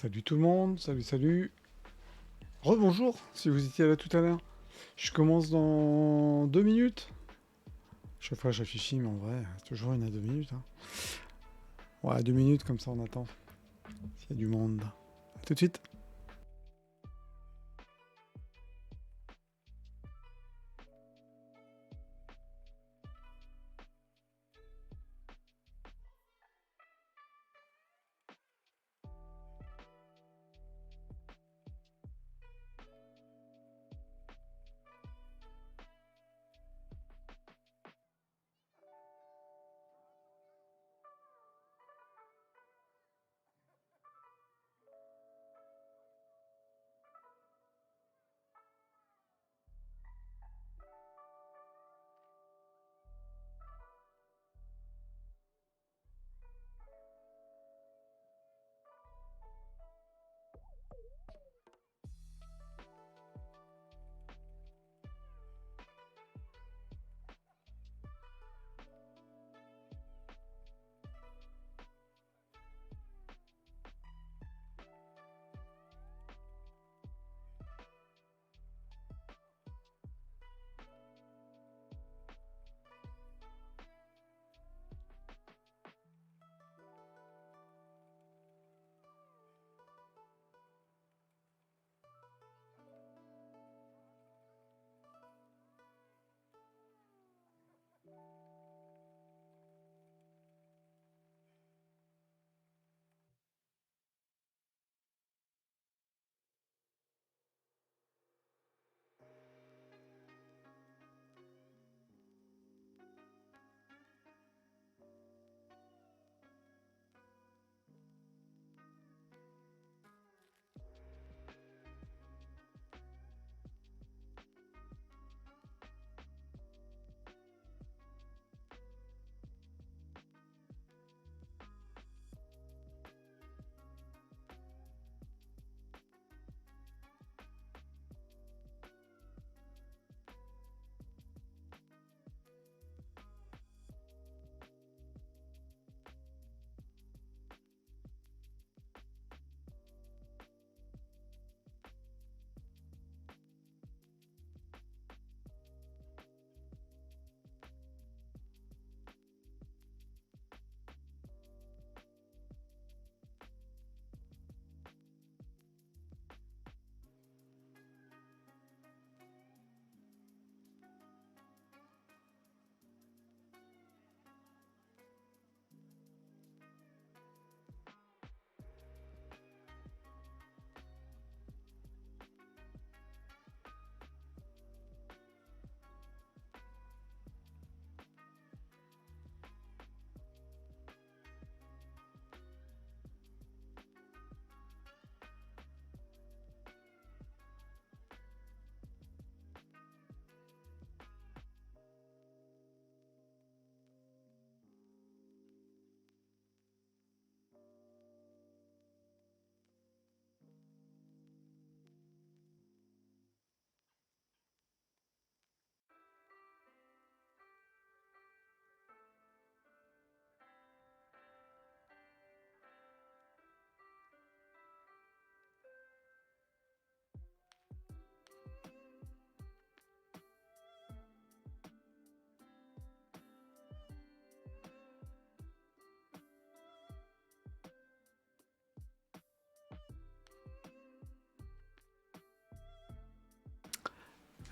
Salut tout le monde, salut, salut. Rebonjour, si vous étiez là tout à l'heure. Je commence dans 2 minutes. Chaque fois, je réfléchis, mais en vrai, c'est toujours une à 2 minutes. Hein. Ouais, 2 minutes, comme ça, on attend. S'il y a du monde. À tout de suite.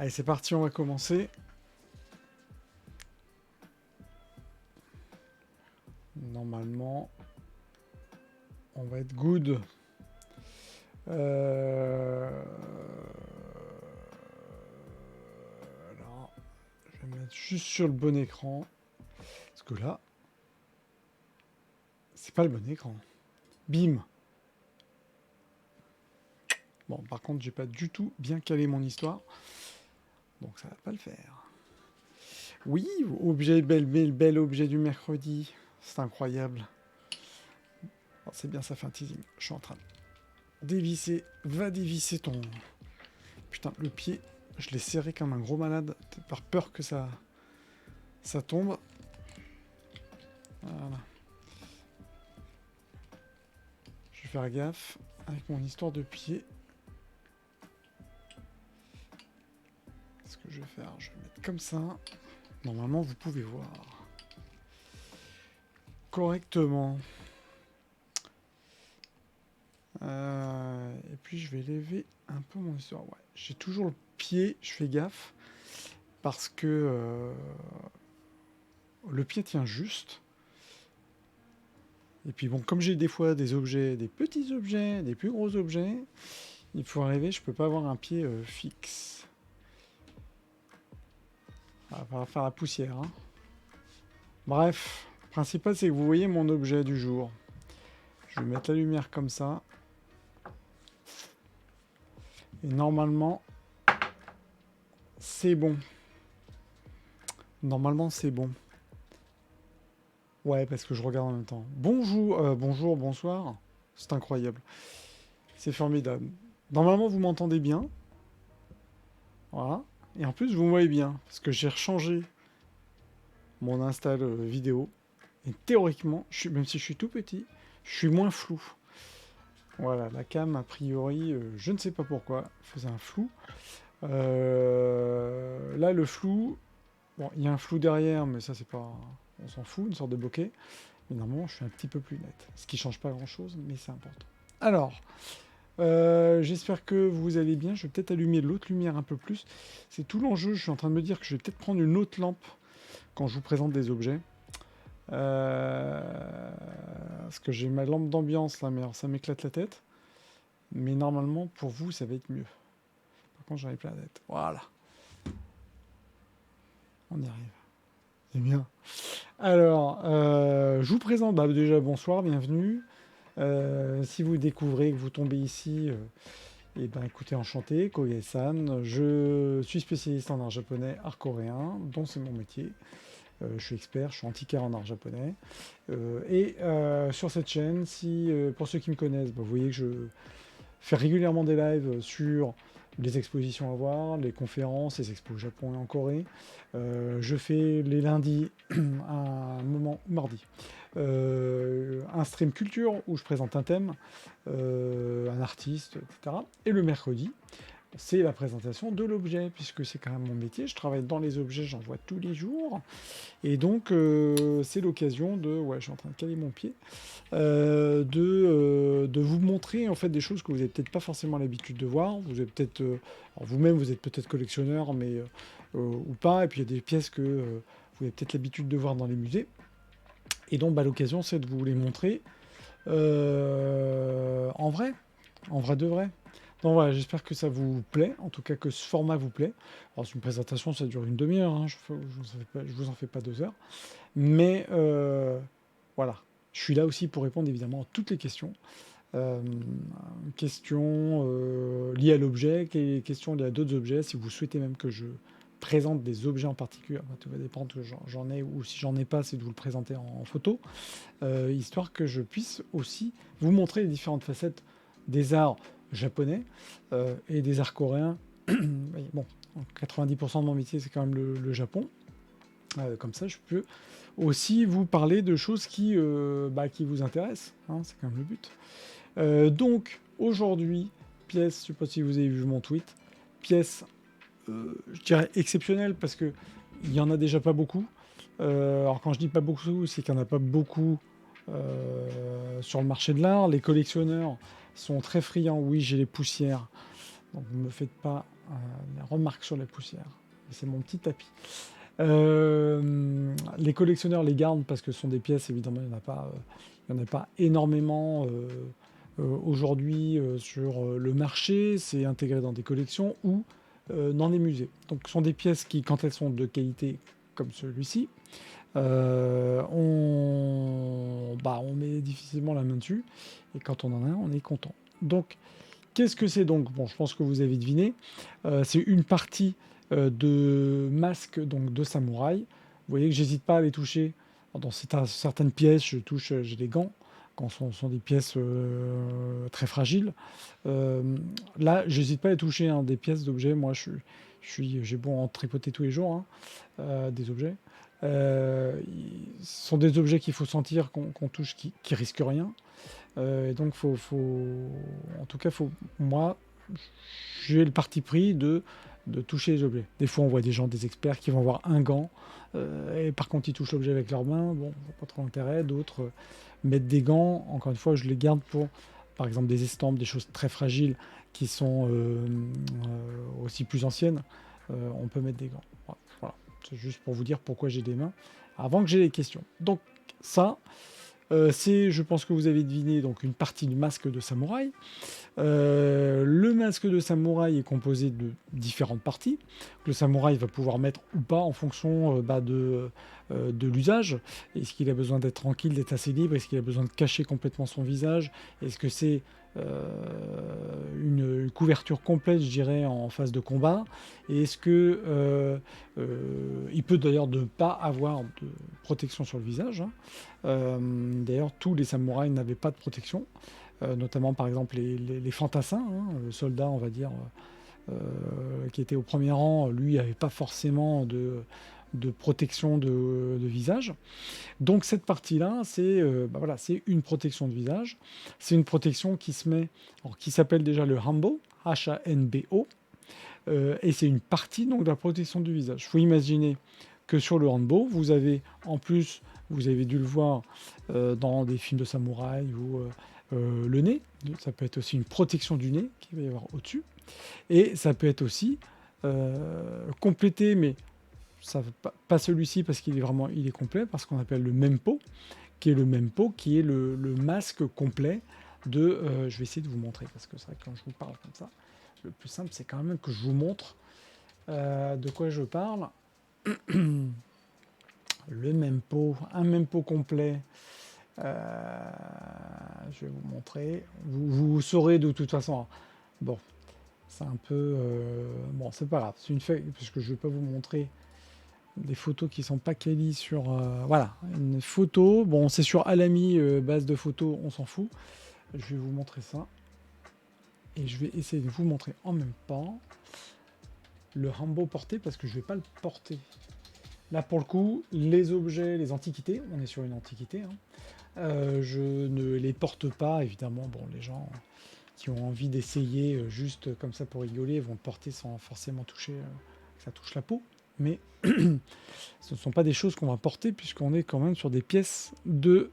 Allez, c'est parti, on va commencer. Normalement, on va être good. Alors, je vais me mettre juste sur le bon écran. Parce que là, c'est pas le bon écran. Bim. Bon, par contre, j'ai pas du tout bien calé mon histoire. Donc ça va pas le faire. Oui, objet, bel objet du mercredi. C'est incroyable. Oh, c'est bien, ça fait un teasing. Je suis en train de dévisser. Va dévisser ton... Putain, le pied, je l'ai serré comme un gros malade. Par peur que ça tombe. Voilà. Je vais faire gaffe. avec mon histoire de pied. Ce que je vais faire, je vais mettre comme ça. Normalement, vous pouvez voir correctement. Et puis, je vais lever un peu mon histoire. Ouais, j'ai toujours le pied, je fais gaffe, parce que le pied tient juste. Et puis bon, comme j'ai des fois des objets, des petits objets, des plus gros objets, il faut arriver, je peux pas avoir un pied fixe. Ça va faire la poussière. Hein. Bref, le principal c'est que vous voyez mon objet du jour. Je vais mettre la lumière comme ça. Et normalement, c'est bon. Normalement, c'est bon. Ouais, parce que je regarde en même temps. Bonjour, bonjour, bonsoir. C'est incroyable. C'est formidable. Normalement, vous m'entendez bien. Voilà. Et en plus, vous me voyez bien. Parce que j'ai rechangé mon install vidéo. Et théoriquement, même si je suis tout petit, je suis moins flou. Voilà, la cam, a priori, je ne sais pas pourquoi, faisait un flou. Là, le flou... Bon, il y a un flou derrière, mais ça, c'est pas... On s'en fout, une sorte de bokeh. Mais normalement, je suis un petit peu plus net. Ce qui change pas grand-chose, mais c'est important. Alors, j'espère que vous allez bien. Je vais peut-être allumer l'autre lumière un peu plus. C'est tout l'enjeu. Je suis en train de me dire que je vais peut-être prendre une autre lampe quand je vous présente des objets. Parce que j'ai ma lampe d'ambiance là, mais alors ça m'éclate la tête. Mais normalement, pour vous, ça va être mieux. Par contre, j'en ai plein la tête. Voilà. On y arrive. C'est bien. Alors, je vous présente, déjà bonsoir, bienvenue. Si vous découvrez, que vous tombez ici, et ben écoutez, enchanté, Koge-san. Je suis spécialiste en art japonais, art coréen, dont c'est mon métier. Je suis expert, je suis antiquaire en art japonais. Sur cette chaîne, pour ceux qui me connaissent, vous voyez que je fais régulièrement des lives sur les expositions à voir, les conférences, les expos au Japon et en Corée. Je fais les lundis, mardi, un stream culture où je présente un thème, un artiste, etc. Et le mercredi, c'est la présentation de l'objet, puisque c'est quand même mon métier. Je travaille dans les objets, j'en vois tous les jours. Et donc, c'est l'occasion de... Ouais, je suis en train de caler mon pied. De vous montrer en fait des choses que vous n'avez peut-être pas forcément l'habitude de voir. Vous avez peut-être... vous-même, vous êtes peut-être collectionneur, mais ou pas. Et puis, il y a des pièces que vous avez peut-être l'habitude de voir dans les musées. Et donc, l'occasion, c'est de vous les montrer en vrai de vrai. Donc voilà, j'espère que ça vous plaît, en tout cas que ce format vous plaît. Alors c'est une présentation, ça dure une demi-heure, hein, je vous en fais pas 2 heures. Mais voilà, je suis là aussi pour répondre évidemment à toutes les questions. Questions liées à l'objet, questions liées à d'autres objets, si vous souhaitez même que je présente des objets en particulier, tout va dépendre que j'en ai, ou si j'en ai pas, c'est de vous le présenter en photo, histoire que je puisse aussi vous montrer les différentes facettes des arts japonais et des arts coréens. Bon, 90% de mon métier, c'est quand même le Japon. Comme ça, je peux aussi vous parler de choses qui vous intéressent. Hein, c'est quand même le but. Donc, aujourd'hui, pièce, je ne sais pas si vous avez vu mon tweet, pièce, je dirais exceptionnelle, parce qu'il n'y en a déjà pas beaucoup. Alors, quand je dis pas beaucoup, c'est qu'il n'y en a pas beaucoup sur le marché de l'art. Les collectionneurs sont très friands. Oui, j'ai les poussières. Donc, ne me faites pas la remarque sur les poussières. C'est mon petit tapis. Les collectionneurs les gardent parce que ce sont des pièces, évidemment, il n'y en a pas énormément aujourd'hui sur le marché. C'est intégré dans des collections ou dans des musées. Donc, ce sont des pièces qui, quand elles sont de qualité comme celui-ci, on met difficilement la main dessus. Et quand on en a un, on est content. Donc, qu'est-ce que c'est donc? Bon, je pense que vous avez deviné. C'est une partie de masques donc, de samouraï. Vous voyez que j'hésite pas à les toucher. Dans certaines pièces, j'ai des gants quand ce sont des pièces très fragiles. Là, j'hésite pas à les toucher, hein, des pièces d'objets. Moi, je J'ai beau en tripoter tous les jours, hein, des objets. Ce sont des objets qu'il faut sentir qu'on touche, qui risquent rien. Et donc, en tout cas, moi, j'ai le parti pris de toucher les objets. Des fois, on voit des gens, des experts, qui vont avoir un gant, et par contre, ils touchent l'objet avec leurs mains. Bon, pas trop d'intérêt. D'autres mettent des gants. Encore une fois, je les garde pour, par exemple, des estampes, des choses très fragiles qui sont aussi plus anciennes. On peut mettre des gants. Voilà. C'est juste pour vous dire pourquoi j'ai des mains, avant que j'ai les questions. Donc, ça, c'est, je pense que vous avez deviné, donc une partie du masque de samouraï. Le masque de samouraï est composé de différentes parties. Le samouraï va pouvoir mettre ou pas en fonction de l'usage. Est-ce qu'il a besoin d'être tranquille, d'être assez libre? Est-ce qu'il a besoin de cacher complètement son visage? Est-ce que c'est une couverture complète, je dirais, en phase de combat? Et est-ce que il peut d'ailleurs ne pas avoir de protection sur le visage, hein. D'ailleurs, tous les samouraïs n'avaient pas de protection. Notamment par exemple les fantassins, hein, le soldat, on va dire, qui était au premier rang, lui n'avait pas forcément de protection de visage. Donc cette partie-là, voilà, c'est une protection de visage. C'est une protection qui se met, alors, qui s'appelle déjà le Hanbo, H-A-N-B-O, et c'est une partie donc de la protection du visage. Il faut imaginer que sur le Hanbo, vous avez en plus, vous avez dû le voir dans des films de samouraï ou le nez, ça peut être aussi une protection du nez qu'il va y avoir au-dessus, et ça peut être aussi complété, mais ça pas celui-ci parce qu'il est vraiment il est complet, parce qu'on appelle le mempo, qui est le masque complet de. Je vais essayer de vous montrer parce que c'est vrai que quand je vous parle comme ça, le plus simple c'est quand même que je vous montre de quoi je parle. Le mempo, un mempo complet. Je vais vous montrer. Vous saurez de toute façon. Bon, c'est un peu... bon, c'est pas grave. C'est une feuille, parce que je vais pas vous montrer des photos qui sont pas quali sur... voilà, une photo. Bon, c'est sur Alamy, base de photos, on s'en fout. Je vais vous montrer ça. Et je vais essayer de vous montrer en même temps le Hanbo porté, parce que je vais pas le porter. Là, pour le coup, les objets, les antiquités, on est sur une antiquité, hein. Je ne les porte pas, évidemment. Bon, les gens qui ont envie d'essayer juste comme ça pour rigoler vont le porter sans forcément toucher, que ça touche la peau. Mais ce ne sont pas des choses qu'on va porter puisqu'on est quand même sur des pièces de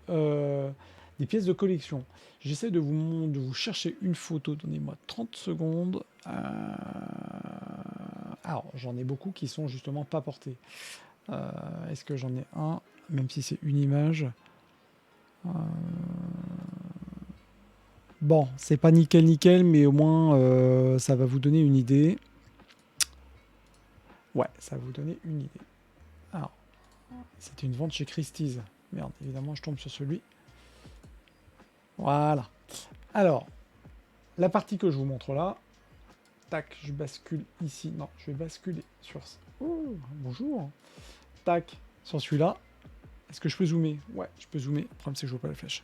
collection. J'essaie de vous chercher une photo. Donnez-moi 30 secondes. Alors, j'en ai beaucoup qui sont justement pas portés. Est-ce que j'en ai un, même si c'est une image? Bon, c'est pas nickel, mais au moins ça va vous donner une idée. Ouais, ça va vous donner une idée. Alors, c'était une vente chez Christie's. Merde, évidemment, je tombe sur celui. Voilà. Alors, la partie que je vous montre là. Tac, je bascule ici. Non, je vais basculer sur ça. Oh, bonjour. Tac, sur celui-là. Est-ce que je peux zoomer? Ouais, je peux zoomer. Le problème, c'est que je vois pas la flèche.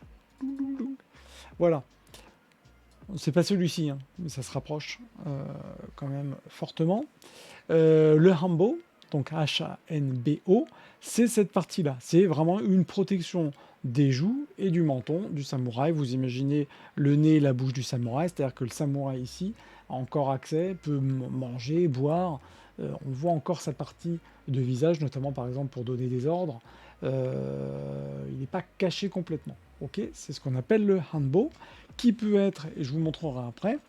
Voilà. C'est pas celui-ci, hein, mais ça se rapproche quand même fortement. Le Hanbo, donc H-A-N-B-O, c'est cette partie-là. C'est vraiment une protection des joues et du menton du samouraï. Vous imaginez le nez et la bouche du samouraï, c'est-à-dire que le samouraï ici a encore accès, peut manger, boire. On voit encore sa partie de visage, notamment par exemple pour donner des ordres. Il n'est pas caché complètement. Ok, c'est ce qu'on appelle le Hanbo, qui peut être, et je vous montrerai après,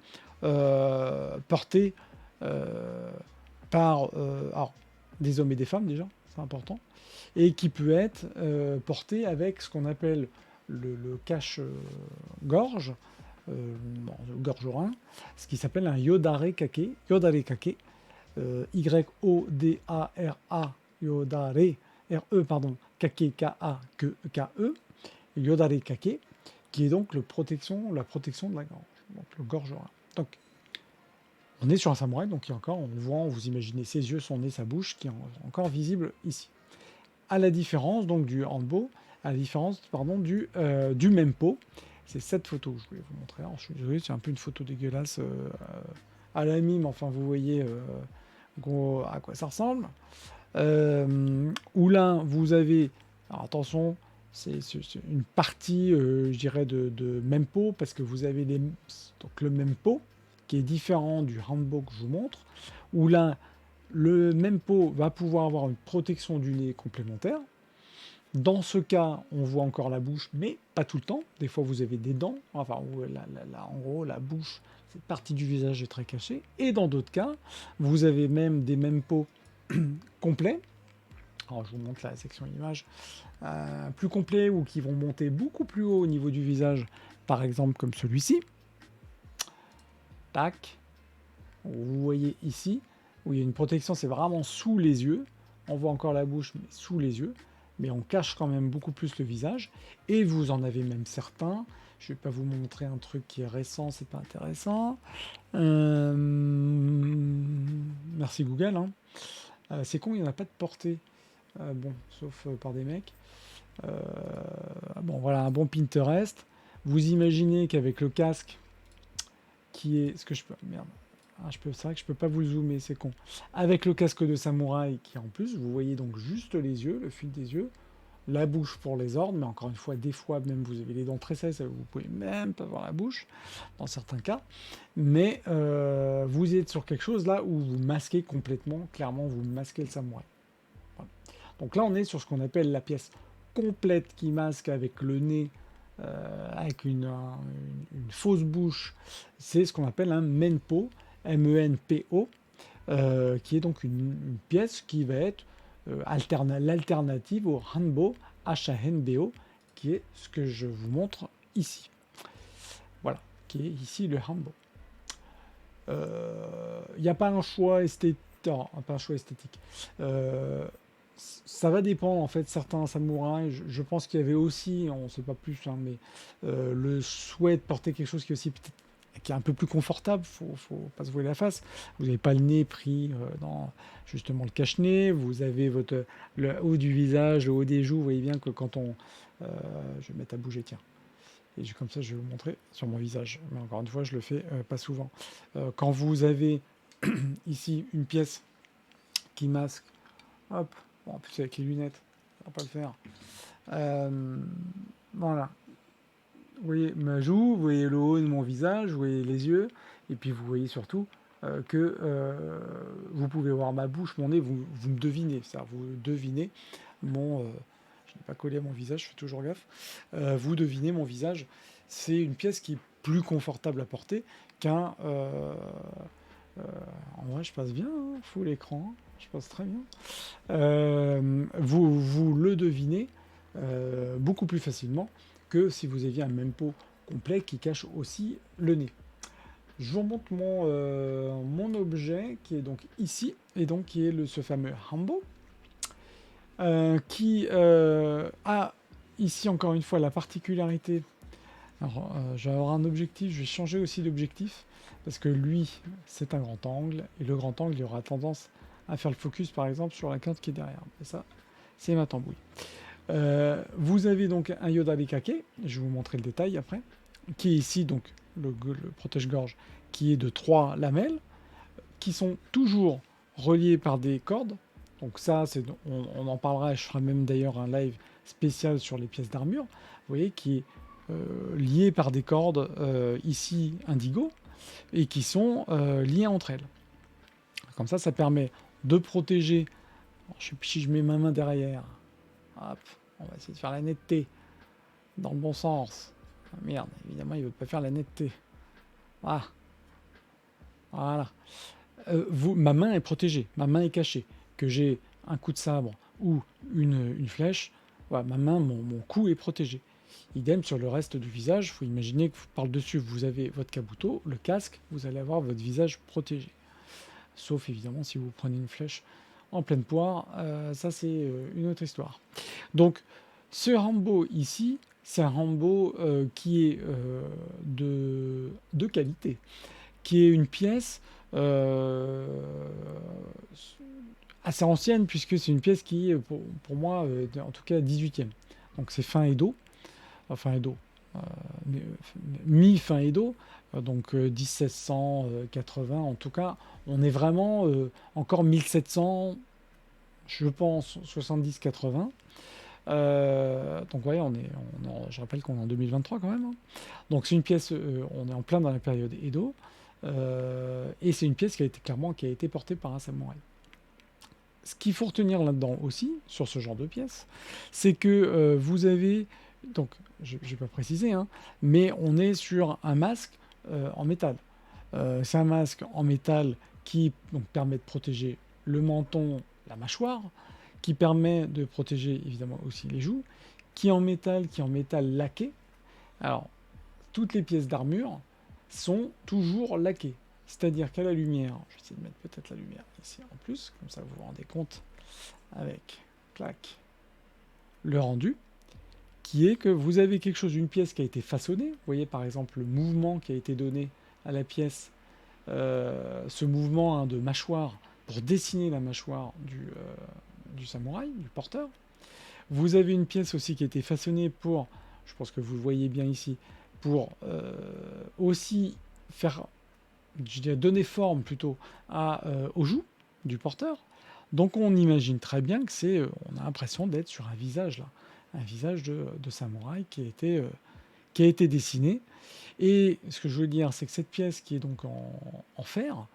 porté par alors, des hommes et des femmes déjà, c'est important, et qui peut être porté avec ce qu'on appelle le cache-gorge, gorge-orin, ce qui s'appelle un yodare kake, Y-O-D-A-R-A, yodare, R-E, pardon, kake, K-A-K-E, yodare kake, qui est donc la protection de la gorge, donc le gorge-orin. Donc, on est sur un samouraï, donc il y a encore, on voit, vous imaginez ses yeux, son nez, sa bouche, qui est encore visible ici. À la différence donc du Hanbo, à la différence pardon du Mempo, c'est cette photo que je voulais vous montrer. Alors, je suis désolé, c'est un peu une photo dégueulasse à la mime, enfin vous voyez gros, à quoi ça ressemble. Oulin, vous avez, alors attention, c'est une partie, je dirais, de Mempo, parce que vous avez donc le Mempo, qui est différent du Rambo que je vous montre. Oulin, le Mempo va pouvoir avoir une protection du nez complémentaire. Dans ce cas, on voit encore la bouche, mais pas tout le temps. Des fois, vous avez des dents, enfin, en gros, la bouche, cette partie du visage est très cachée. Et dans d'autres cas, vous avez même des Mempo complets. Alors, je vous montre la section images plus complets ou qui vont monter beaucoup plus haut au niveau du visage, par exemple comme celui-ci. Tac. Vous voyez ici, où il y a une protection, c'est vraiment sous les yeux. On voit encore la bouche, mais sous les yeux. Mais on cache quand même beaucoup plus le visage. Et vous en avez même certains. Je ne vais pas vous montrer un truc qui est récent, c'est pas intéressant. Merci Google. Hein. C'est con, il n'y en a pas de portée. Bon, sauf par des mecs. Bon, voilà, un bon Pinterest. Vous imaginez qu'avec le casque, qui est... Ce que je peux... Merde. Ah, c'est vrai que je peux pas vous le zoomer, c'est con. Avec le casque de samouraï qui en plus, vous voyez donc juste les yeux, le fil des yeux, la bouche pour les ordres, mais encore une fois, des fois même vous avez les dents très sèches, vous pouvez même pas voir la bouche, dans certains cas. Mais vous êtes sur quelque chose là où vous masquez complètement, clairement vous masquez le samouraï. Voilà. Donc là on est sur ce qu'on appelle la pièce complète qui masque avec le nez, avec une fausse bouche, c'est ce qu'on appelle un menpo, M-E-N-P-O, qui est donc une pièce qui va être l'alternative au Hanbo, H-A-N-B-O, qui est ce que je vous montre ici. Voilà, qui est ici le Hanbo. Il n'y a pas un choix esthétique. Non, pas un choix esthétique. Ça va dépendre en fait. Certains samouraïs, je pense qu'il y avait aussi, on ne sait pas plus, hein, mais le souhait de porter quelque chose qui est aussi peut-être qui est un peu plus confortable, faut pas se voiler la face. Vous n'avez pas le nez pris dans justement le cache-nez, vous avez le haut du visage, le haut des joues, vous voyez bien que quand on... je vais mettre à bouger, tiens. Et comme ça, je vais vous montrer sur mon visage. Mais encore une fois, je le fais pas souvent. Quand vous avez ici une pièce qui masque, hop, bon, en plus avec les lunettes, ça va pas le faire. Voilà. Vous voyez ma joue, vous voyez le haut de mon visage, vous voyez les yeux, et puis vous voyez surtout que vous pouvez voir ma bouche, mon nez, vous me devinez, ça, vous devinez mon... je n'ai pas collé à mon visage, je fais toujours gaffe. Vous devinez mon visage, c'est une pièce qui est plus confortable à porter qu'un... en vrai, je passe bien, hein, full écran, je passe très bien. Vous le devinez beaucoup plus facilement que si vous aviez un Mempo complet qui cache aussi le nez. Je vous remonte mon objet qui est donc ici, et donc qui est ce fameux Hanbo, qui a ici encore une fois la particularité. Alors, je vais avoir un objectif, je vais changer aussi d'objectif, parce que lui, c'est un grand angle, et le grand angle, il aura tendance à faire le focus, par exemple, sur la carte qui est derrière. Et ça, c'est ma tambouille. Vous avez donc un Yoda Bekake, je vais vous montrer le détail après, qui est ici, donc le protège-gorge, qui est de 3 lamelles, qui sont toujours reliées par des cordes. Donc ça, on en parlera, et je ferai même d'ailleurs un live spécial sur les pièces d'armure, vous voyez, qui est lié par des cordes, ici indigo, et qui sont liées entre elles. Comme ça permet de protéger. Alors, si je mets ma main derrière, hop, on va essayer de faire la netteté dans le bon sens. Ah, merde, évidemment, il ne veut pas faire la netteté. Ah. Voilà. Ma main est protégée, ma main est cachée. Que j'ai un coup de sabre ou une flèche, voilà, ma main, mon cou est protégé. Idem sur le reste du visage, il faut imaginer que par le dessus, vous avez votre kabuto, le casque, vous allez avoir votre visage protégé. Sauf évidemment si vous prenez une flèche en pleine poire, ça c'est une autre histoire. Donc ce Rambo ici, c'est un Rambo qui est de qualité, qui est une pièce assez ancienne, puisque c'est une pièce qui est pour moi, en tout cas 18e. Donc c'est fin Edo, enfin Edo, mi-fin Edo, donc 1780 en tout cas. On est vraiment encore 1700, je pense, 70-80. Donc voyez, je rappelle qu'on est en 2023 quand même, hein. Donc c'est une pièce, on est en plein dans la période Edo, et c'est une pièce qui a été portée par un samouraï. Ce qu'il faut retenir là-dedans aussi, sur ce genre de pièce, c'est que vous avez, donc je ne vais pas préciser, hein, mais on est sur un masque en métal. C'est un masque en métal qui donc, permet de protéger le menton, la mâchoire, qui permet de protéger évidemment aussi les joues, qui est en métal laqué. Alors, toutes les pièces d'armure sont toujours laquées. C'est-à-dire qu'à la lumière, je vais essayer de mettre peut-être la lumière ici en plus, comme ça vous vous rendez compte avec, clac, le rendu, qui est que vous avez quelque chose, une pièce qui a été façonnée. Vous voyez par exemple le mouvement qui a été donné à la pièce, ce mouvement de mâchoire pour dessiner la mâchoire du samouraï, du porteur. Vous avez une pièce aussi qui a été façonnée pour, je pense que vous le voyez bien ici, pour aussi faire, je dirais, donner forme plutôt aux joues du porteur. Donc on imagine très bien que on a l'impression d'être sur un visage là, un visage de samouraï qui a été dessiné. Et ce que je veux dire, c'est que cette pièce qui est donc en fer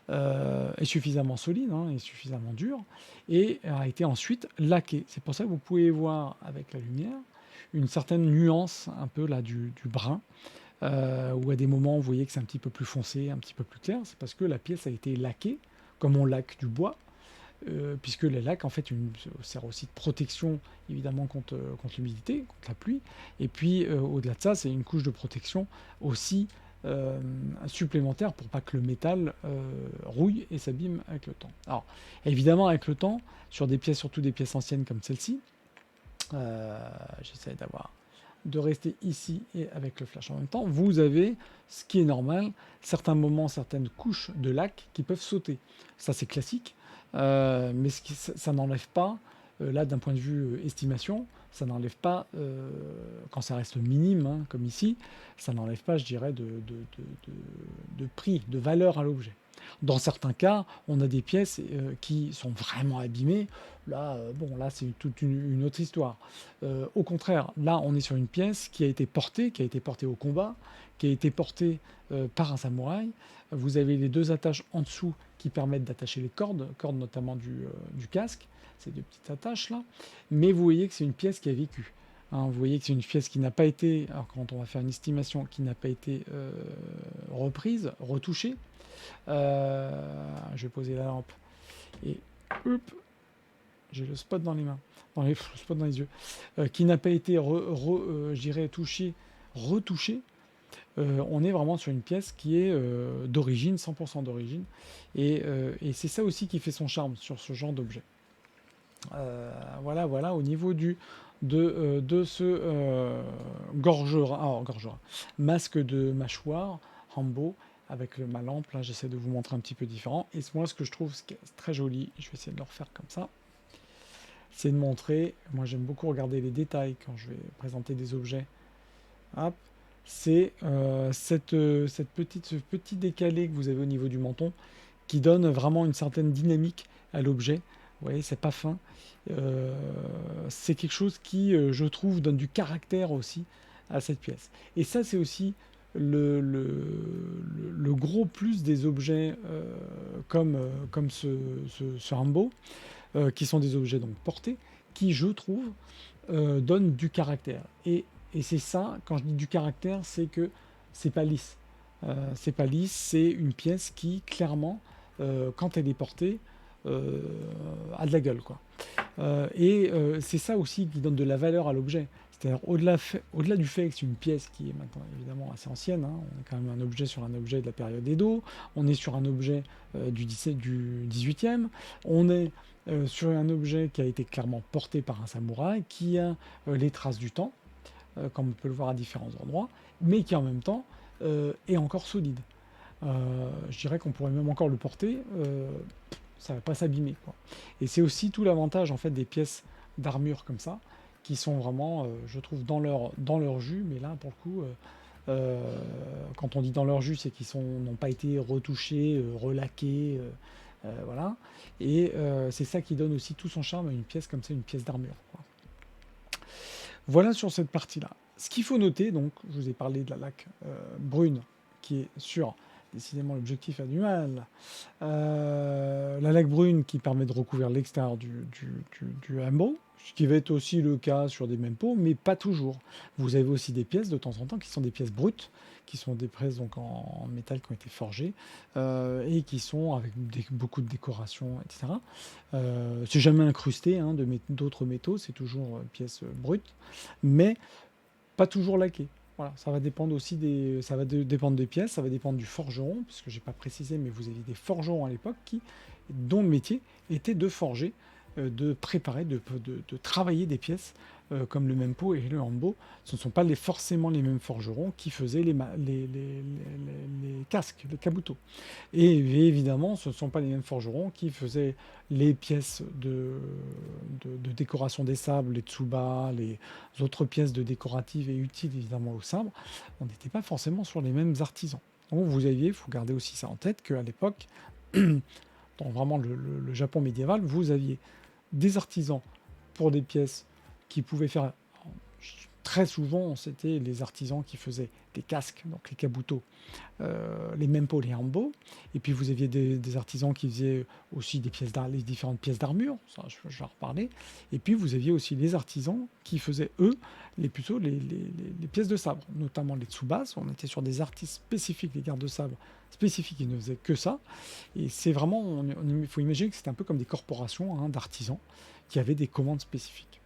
est suffisamment solide, hein, est suffisamment dure, et a été ensuite laquée. C'est pour ça que vous pouvez voir avec la lumière une certaine nuance un peu là du brun, où à des moments vous voyez que c'est un petit peu plus foncé, un petit peu plus clair. C'est parce que la pièce a été laquée, comme on laque du bois, puisque le lac en fait sert aussi de protection évidemment contre l'humidité, contre la pluie, et puis au-delà de ça c'est une couche de protection aussi supplémentaire pour pas que le métal rouille et s'abîme avec le temps. Alors évidemment avec le temps, sur des pièces, surtout des pièces anciennes comme celle-ci, j'essaie de rester ici et avec le flash en même temps, vous avez, ce qui est normal, certains moments, certaines couches de lac qui peuvent sauter. Ça c'est classique. Mais ça n'enlève pas, là d'un point de vue estimation, ça n'enlève pas, quand ça reste minime, hein, comme ici, ça n'enlève pas, je dirais, de prix, de valeur à l'objet. Dans certains cas, on a des pièces qui sont vraiment abîmées. Là, bon, là c'est toute une autre histoire. Au contraire, là, on est sur une pièce qui a été portée au combat, qui a été portée par un samouraï. Vous avez les deux attaches en dessous qui permettent d'attacher les cordes notamment du casque, ces deux petites attaches là, mais vous voyez que c'est une pièce qui a vécu. Hein, vous voyez que c'est une pièce qui n'a pas été, alors quand on va faire une estimation, qui n'a pas été reprise, retouchée. Je vais poser la lampe et hop, j'ai le spot dans les mains, le spot dans les yeux, qui n'a pas été, je dirais, touché, retouché. On est vraiment sur une pièce qui est d'origine, 100% d'origine, et c'est ça aussi qui fait son charme sur ce genre d'objet. Voilà, au niveau de ce masque de mâchoire, Rambo, avec ma lampe, là j'essaie de vous montrer un petit peu différent, et moi ce que je trouve très joli, je vais essayer de le refaire comme ça, c'est de montrer, moi j'aime beaucoup regarder les détails quand je vais présenter des objets, hop, c'est ce petit décalé que vous avez au niveau du menton qui donne vraiment une certaine dynamique à l'objet. Vous voyez, c'est pas fin. C'est quelque chose qui, je trouve, donne du caractère aussi à cette pièce. Et ça, c'est aussi le gros plus des objets comme ce Rambo, qui sont des objets donc portés, qui, je trouve, donnent du caractère. Et c'est ça, quand je dis du caractère, c'est que c'est pas lisse. C'est pas lisse, c'est une pièce qui, clairement, quand elle est portée, a de la gueule, quoi. C'est ça aussi qui donne de la valeur à l'objet. C'est-à-dire, au-delà du fait que c'est une pièce qui est maintenant évidemment assez ancienne, hein, on est quand même sur un objet de la période Edo, on est sur un objet du 18e, on est sur un objet qui a été clairement porté par un samouraï, qui a les traces du temps, comme on peut le voir à différents endroits, mais qui en même temps est encore solide. Je dirais qu'on pourrait même encore le porter, ça ne va pas s'abîmer, quoi. Et c'est aussi tout l'avantage en fait des pièces d'armure comme ça, qui sont vraiment, je trouve, dans leur jus, mais là, pour le coup, quand on dit dans leur jus, c'est qu'ils n'ont pas été retouchés, relaqués, voilà. Et c'est ça qui donne aussi tout son charme à une pièce comme ça, une pièce d'armure, quoi. Voilà sur cette partie-là. Ce qu'il faut noter, donc, je vous ai parlé de la laque brune, qui est sur, décidément l'objectif a du mal, la laque brune qui permet de recouvrir l'extérieur du Hambo, ce qui va être aussi le cas sur des mêmes pots, mais pas toujours. Vous avez aussi des pièces de temps en temps qui sont des pièces brutes, qui sont des pièces donc en métal qui ont été forgées et qui sont avec beaucoup de décoration, etc. C'est jamais incrusté hein, d'autres métaux, c'est toujours pièces brutes, mais pas toujours laquées. Voilà, ça va dépendre aussi dépendre des pièces, ça va dépendre du forgeron, puisque j'ai pas précisé, mais vous aviez des forgerons à l'époque dont le métier était de forger, de préparer, de travailler des pièces comme le Mempo et le Hanbo. Ce ne sont pas forcément les mêmes forgerons qui faisaient les casques, les kabuto. Et évidemment, ce ne sont pas les mêmes forgerons qui faisaient les pièces de décoration des sabres, les tsuba, les autres pièces de décoratives et utiles évidemment au sabre. On n'était pas forcément sur les mêmes artisans. Donc il faut garder aussi ça en tête, qu'à l'époque, dans vraiment le Japon médiéval, vous aviez des artisans pour des pièces qui pouvaient faire. Très souvent, c'était les artisans qui faisaient des casques, donc les kabuto, les mempo, les hanbo. Et puis vous aviez des artisans qui faisaient aussi les différentes pièces d'armure, ça je vais en reparler. Et puis vous aviez aussi les artisans qui faisaient, eux, plutôt les pièces de sabre, notamment les tsubas. On était sur des artistes spécifiques, les gardes de sabre spécifiques, qui ne faisaient que ça. Et c'est vraiment, il faut imaginer que c'était un peu comme des corporations hein, d'artisans qui avaient des commandes spécifiques.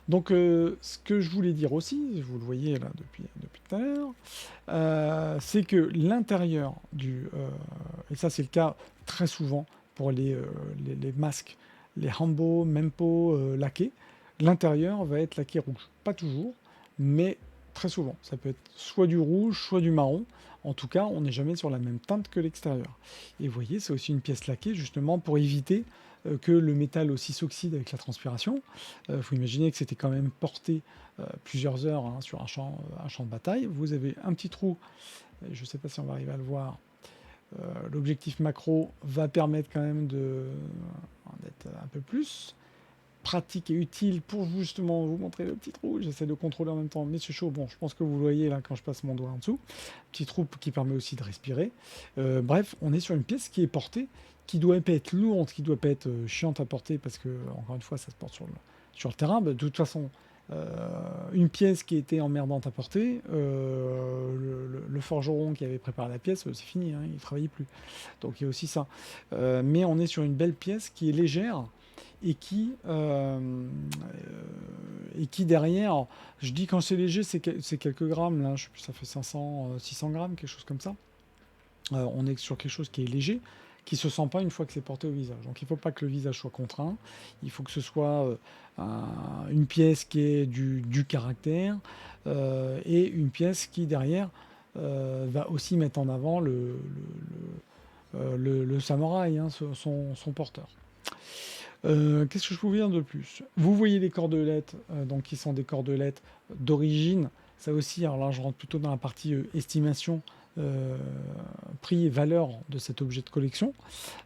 Donc, ce que je voulais dire aussi, vous le voyez là depuis tout à l'heure, c'est que l'intérieur et ça c'est le cas très souvent pour les masques, les Hambo, Mempo laqués, l'intérieur va être laqué rouge. Pas toujours, mais très souvent. Ça peut être soit du rouge, soit du marron. En tout cas, on n'est jamais sur la même teinte que l'extérieur. Et vous voyez, c'est aussi une pièce laquée justement pour éviter que le métal aussi s'oxyde avec la transpiration. Il faut imaginer que c'était quand même porté plusieurs heures hein, sur un champ de bataille. Vous avez un petit trou, je ne sais pas si on va arriver à le voir. L'objectif macro va permettre quand même d'être un peu plus pratique et utile pour justement vous montrer le petit trou. J'essaie de contrôler en même temps, mais c'est chaud. Bon, je pense que vous le voyez là quand je passe mon doigt en dessous. Petit trou qui permet aussi de respirer. Bref, on est sur une pièce qui est portée, qui doit pas être lourde, qui doit pas être chiante à porter parce que, encore une fois, ça se porte sur le terrain. Bah, de toute façon, une pièce qui était emmerdante à porter, le forgeron qui avait préparé la pièce, c'est fini, hein, il ne travaillait plus. Donc il y a aussi ça. Mais on est sur une belle pièce qui est légère et qui derrière, je dis quand c'est léger, c'est quelques grammes, là, je sais plus, ça fait 500, 600 grammes, quelque chose comme ça. On est sur quelque chose qui est léger, qui se sent pas une fois que c'est porté au visage. Donc il ne faut pas que le visage soit contraint, il faut que ce soit une pièce qui ait du caractère et une pièce qui derrière va aussi mettre en avant le samouraï, hein, son porteur. Qu'est-ce que je pouvais dire de plus? Vous voyez les cordelettes, donc qui sont des cordelettes d'origine. Ça aussi, alors là, je rentre plutôt dans la partie estimation, prix et valeur de cet objet de collection.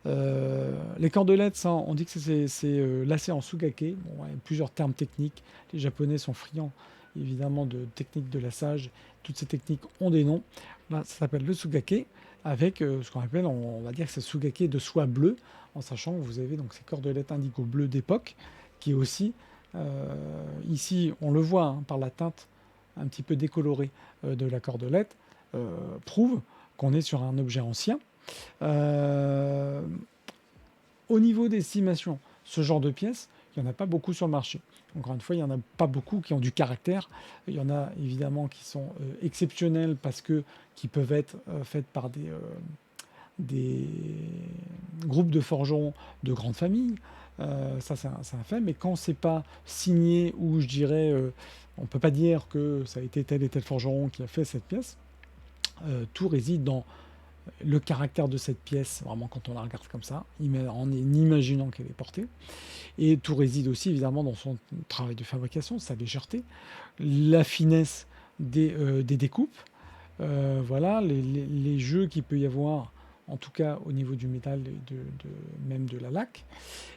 Les cordelettes, ça, on dit que c'est lacé en sugake. Bon, il y a plusieurs termes techniques. Les Japonais sont friands, évidemment, de techniques de lassage. Toutes ces techniques ont des noms. Là, ça s'appelle le sugake, avec ce qu'on appelle, on va dire que c'est sugake de soie bleue, en sachant que vous avez donc ces cordelettes indigo bleues d'époque, qui est aussi, ici, on le voit hein, par la teinte un petit peu décolorée de la cordelette, prouve qu'on est sur un objet ancien. Au niveau d'estimation, ce genre de pièces, il n'y en a pas beaucoup sur le marché. Encore une fois, il n'y en a pas beaucoup qui ont du caractère. Il y en a évidemment qui sont exceptionnels parce que qui peuvent être faites par des groupes de forgerons de grandes familles. Ça, c'est un fait. Mais quand c'est pas signé ou je dirais, on peut pas dire que ça a été tel et tel forgeron qui a fait cette pièce. Tout réside dans le caractère de cette pièce, vraiment quand on la regarde comme ça, en imaginant qu'elle est portée. Et tout réside aussi évidemment dans son travail de fabrication, sa légèreté, la finesse des découpes, voilà, les jeux qu'il peut y avoir, en tout cas au niveau du métal et même de la laque.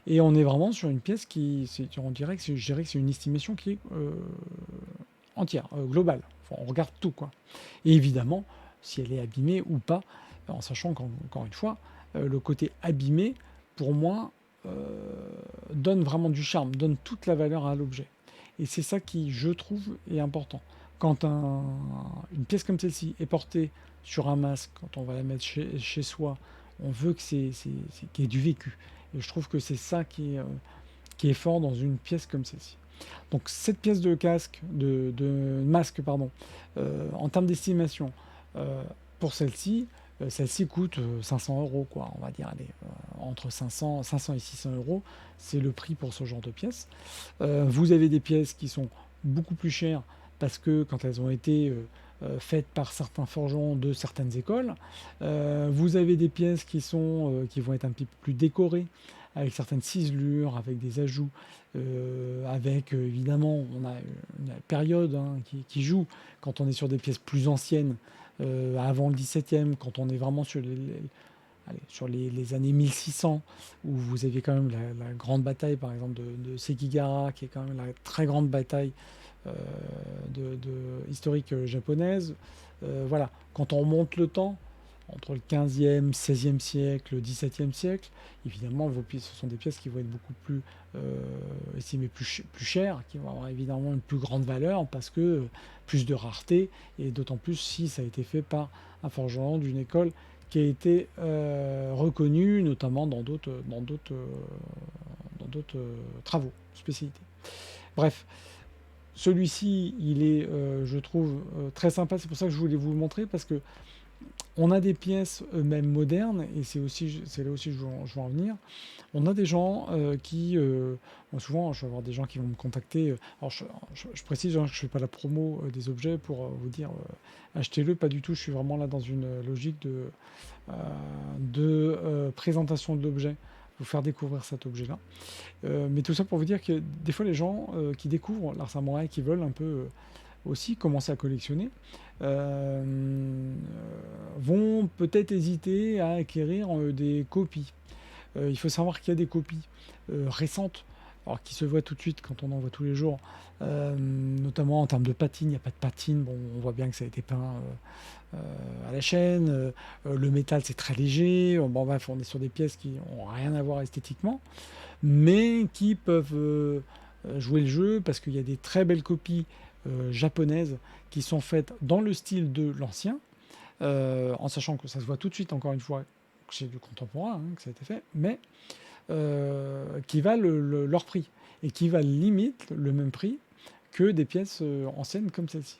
Et on est vraiment sur une pièce on dirait que je dirais que c'est une estimation qui est entière, globale. Enfin, on regarde tout, quoi. Et évidemment, si elle est abîmée ou pas, en sachant qu'encore une fois, le côté abîmé, pour moi, donne vraiment du charme, donne toute la valeur à l'objet. Et c'est ça qui, je trouve, est important. Quand une pièce comme celle-ci est portée sur un masque, quand on va la mettre chez soi, on veut qu'il y ait du vécu. Et je trouve que c'est ça qui est fort dans une pièce comme celle-ci. Donc cette pièce de masque, pardon, en termes d'estimation, pour celle-ci coûte 500 euros, quoi, on va dire, allez, entre 500 et 600 euros, c'est le prix pour ce genre de pièces. Vous avez des pièces qui sont beaucoup plus chères parce que quand elles ont été faites par certains forgerons de certaines écoles, vous avez des pièces qui vont être un petit peu plus décorées, avec certaines ciselures, avec des ajouts, avec évidemment, on a une période qui joue quand on est sur des pièces plus anciennes, avant le 17e, quand on est vraiment sur les années 1600, où vous avez quand même la grande bataille, par exemple, de Sekigahara, qui est quand même la très grande bataille euh, historique japonaise. Voilà, quand on remonte le temps, entre le 15e, 16e siècle, le 17e siècle, évidemment, vos pièces, ce sont des pièces qui vont être beaucoup plus estimées plus chères, qui vont avoir évidemment une plus grande valeur parce que plus de rareté, et d'autant plus si ça a été fait par un forgeron d'une école qui a été reconnue, notamment dans d'autres travaux, spécialités. Bref, celui-ci, il est, je trouve, très sympa. C'est pour ça que je voulais vous le montrer, parce que on a des pièces même modernes, et c'est là aussi que je veux en venir. On a des gens bon, souvent, je vais avoir des gens qui vont me contacter. Alors, je précise que je ne fais pas la promo des objets pour vous dire achetez-le, pas du tout. Je suis vraiment là dans une logique de présentation de l'objet, vous faire découvrir cet objet-là. Mais tout ça pour vous dire que des fois, les gens qui découvrent l'art samouraï, qui veulent un peu aussi commencer à collectionner, vont peut-être hésiter à acquérir des copies. Il faut savoir qu'il y a des copies récentes, alors qui se voient tout de suite quand on en voit tous les jours, notamment en termes de patine. Il n'y a pas de patine, bon, on voit bien que ça a été peint à la chaîne, le métal c'est très léger, bon, bref, on est sur des pièces qui n'ont rien à voir esthétiquement, mais qui peuvent jouer le jeu, parce qu'il y a des très belles copies japonaises qui sont faites dans le style de l'ancien, en sachant que ça se voit tout de suite, encore une fois, que c'est du contemporain, que ça a été fait, mais qui valent leur prix, et qui valent limite le même prix que des pièces anciennes comme celle-ci.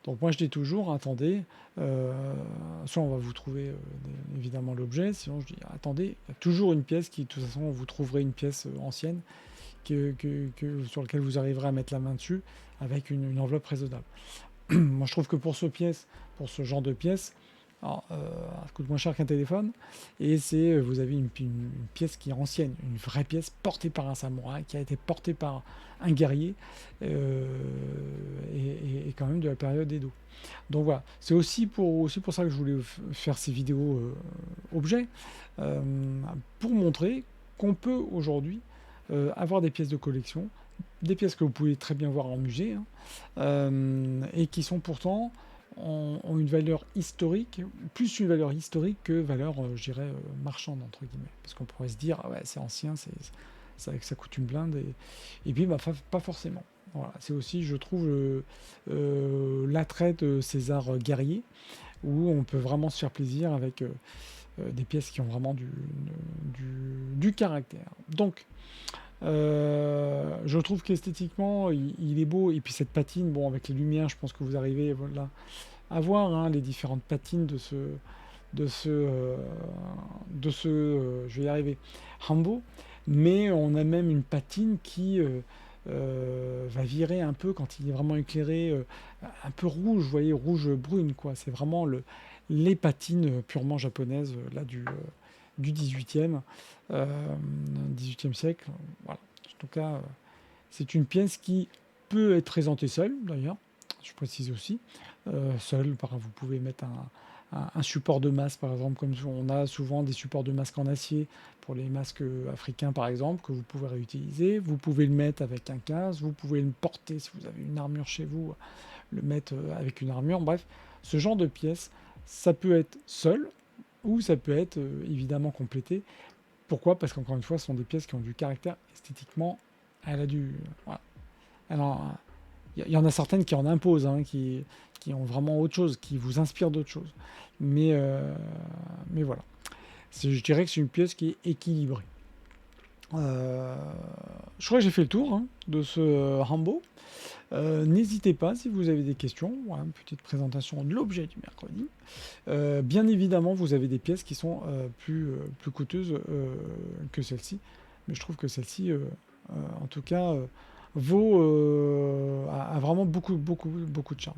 Donc moi je dis toujours, attendez, soit on va vous trouver évidemment l'objet, sinon je dis attendez, il y a toujours une pièce qui, de toute façon, vous trouverez une pièce ancienne sur laquelle vous arriverez à mettre la main dessus avec une enveloppe raisonnable. Moi je trouve que pour ce genre de pièce, alors, ça coûte moins cher qu'un téléphone, et vous avez une pièce qui est ancienne, une vraie pièce portée par un samouraï, qui a été portée par un guerrier, et quand même de la période Edo. Donc voilà, c'est aussi pour ça que je voulais faire ces vidéos objets, euh, pour montrer qu'on peut aujourd'hui avoir des pièces de collection, des pièces que vous pouvez très bien voir en musée, et qui sont pourtant ont une valeur historique, plus une valeur historique que valeur, je dirais, marchande, entre guillemets. Parce qu'on pourrait se dire, ah ouais, c'est ancien, ça coûte une blinde, et puis bah, pas forcément. Voilà. C'est aussi, je trouve, l'attrait de ces arts guerriers, où on peut vraiment se faire plaisir avec des pièces qui ont vraiment du caractère. Donc, je trouve qu'esthétiquement, il est beau. Et puis cette patine, bon, avec les lumières, je pense que vous arrivez, voilà, à voir les différentes patines je vais y arriver, Hambo. Mais on a même une patine qui va virer un peu quand il est vraiment éclairé, un peu rouge, vous voyez, rouge brune, quoi. C'est vraiment les patines purement japonaises là du 18e, 18e siècle. Voilà. En tout cas, c'est une pièce qui peut être présentée seule, d'ailleurs, je précise aussi. Seule, vous pouvez mettre un support de masque, par exemple, comme on a souvent des supports de masque en acier pour les masques africains, par exemple, que vous pouvez réutiliser. Vous pouvez le mettre avec un casque, vous pouvez le porter si vous avez une armure chez vous, le mettre avec une armure. Bref, ce genre de pièce, ça peut être seul ou ça peut être évidemment complété. Pourquoi? Parce qu'encore une fois, ce sont des pièces qui ont du caractère esthétiquement. Elle a du. Voilà. Alors, il y en a certaines qui en imposent, hein, qui ont vraiment autre chose, qui vous inspirent d'autre chose. Mais voilà. Je dirais que c'est une pièce qui est équilibrée. Euh, je crois que j'ai fait le tour hein, de ce Rambo. N'hésitez pas si vous avez des questions. Voilà, une petite présentation de l'objet du mercredi. Bien évidemment, vous avez des pièces qui sont plus coûteuses que celle-ci. Mais je trouve que celle-ci, en tout cas, a vraiment beaucoup de charme.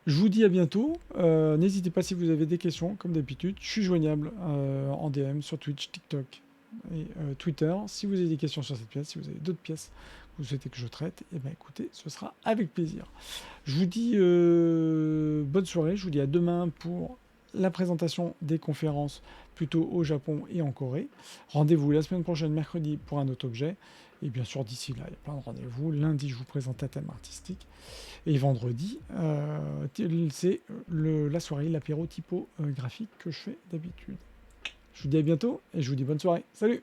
Je vous dis à bientôt. N'hésitez pas si vous avez des questions, comme d'habitude. Je suis joignable en DM sur Twitch, TikTok et Twitter. Si vous avez des questions sur cette pièce, si vous avez d'autres pièces que vous souhaitez que je traite, eh bien écoutez, ce sera avec plaisir. Je vous dis bonne soirée. Je vous dis à demain pour la présentation des conférences plutôt au Japon et en Corée. Rendez-vous la semaine prochaine, mercredi, pour un autre objet. Et bien sûr, d'ici là, il y a plein de rendez-vous. Lundi, je vous présente un thème artistique. Et vendredi, c'est la soirée, l'apéro typographique que je fais d'habitude. Je vous dis à bientôt et je vous dis bonne soirée. Salut!